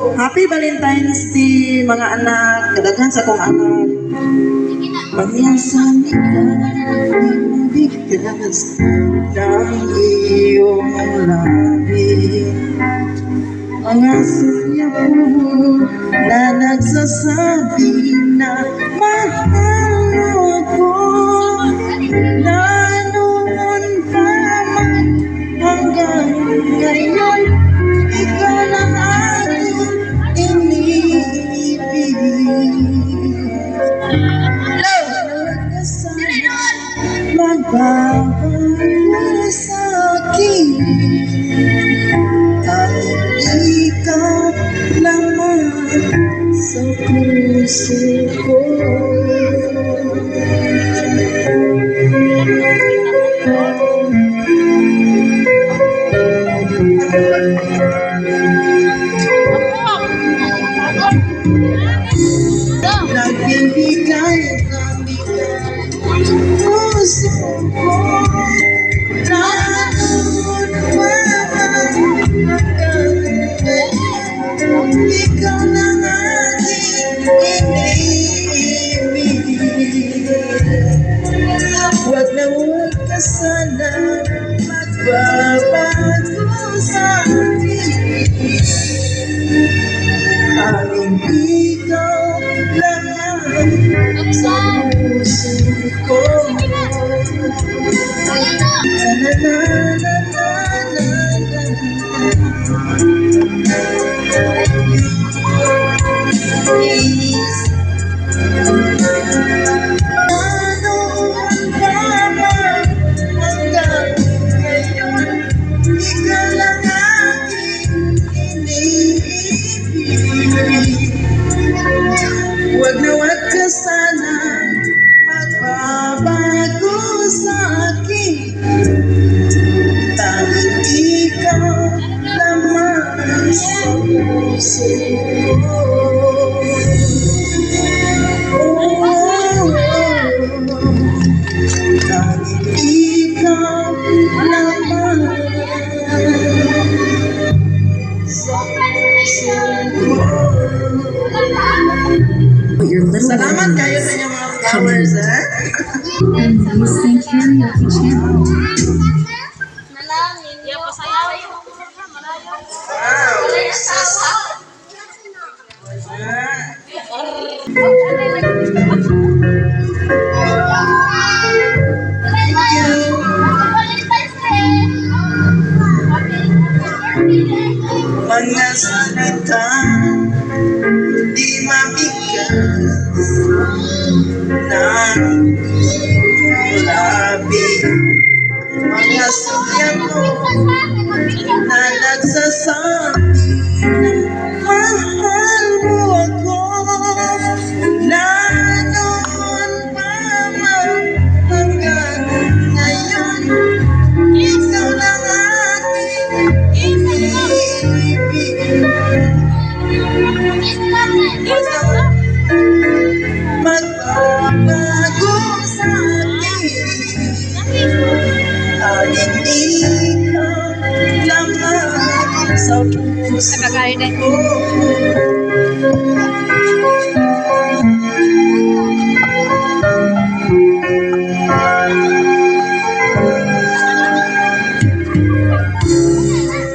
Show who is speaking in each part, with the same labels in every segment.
Speaker 1: Happy Valentine's Day mga anak, kadaghan sa kong anak. Pangyasan bigkas ng iyong labi. Mga suya mo na nagsasabi na mahal mo ako. Na noon pa man hanggang ngayon, ikaw lang aking iniibig. Magbabago sa akin ang ikaw lamang sa puso ko. Nagbibigay ng bigay puso ko. Noon pa ikaw lang aking iniibig. Huwag na huwag ka sana magbabago sa akin. Aming ikaw lang sa puso ko. Huwag na huwag ka sana magbabago sa akin. Tanging ikaw lamang sa puso ko. Tanging ikaw lamang sa puso ko. Salamat kayo sa inyong mga flowers, ha?
Speaker 2: And please sing karaoke channel.
Speaker 1: Wow, sis. Mga salita di mabigas ng labi. Mga suya mo na nagsasabi mahal mo ako. Na noon pa man hanggang ngayon, ikaw lang aking iniibig. Magbabago sa akin ang ikaw lamang sa puso ko.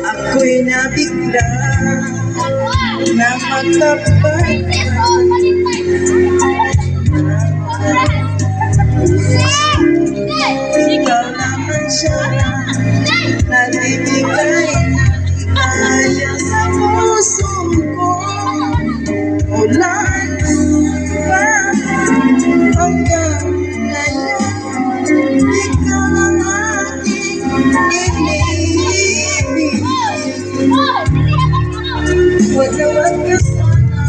Speaker 1: Ako'y nabigla na magkapag ikaw naman siya nagbibigay ng kaya sa puso ko. Mula pa hanggang ngayon, ikaw lang aking iniibig. Huwag na huwag ka sana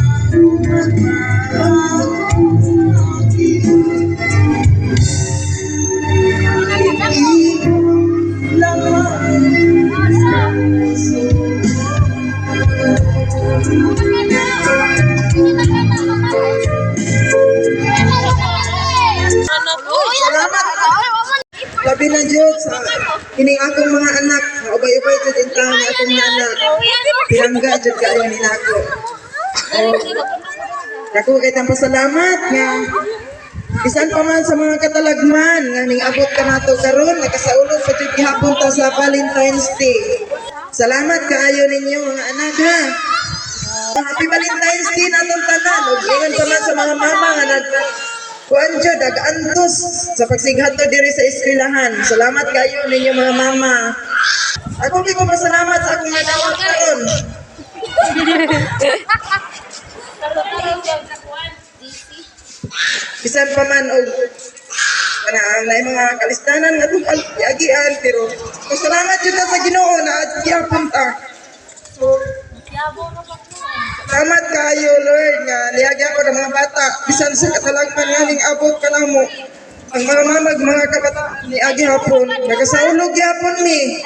Speaker 1: magbabago sa akin. Salamat. Labi na Diyos sa kining akong mga anak. Maubay Dugay jud intahan ni akong anak. Pinangga jud kaayo ni nako. Dako kay tang pasalamat nga bisan pa man sa mga katalagman nga ning abot ka nato karon nakasaulog pa jud gihapon ta sa Valentine's Day. Salamat kaayo ninyo mga anak ha. Happy Valentine's Day natong tanan. Ug ingon pa man sa mga mama nga nag kuan jud antos sa pagsighato diri sa eskwelahan. Salamat kaayo ninyo mga mama. Ako kay ko pasalamat sa akong nadawat karon. Bisan pa man og na mga kalistanan nga itong agian pero pasalamat yun na sa Ginoo na gihapon ta. So, salamat kayo Lord nga niyagya ko ng mga bata bisan sa katalagman nga ning abot ka na mo. Ang mga mamag mga kabataan ni agi hapon nagasaulog gihapon mi.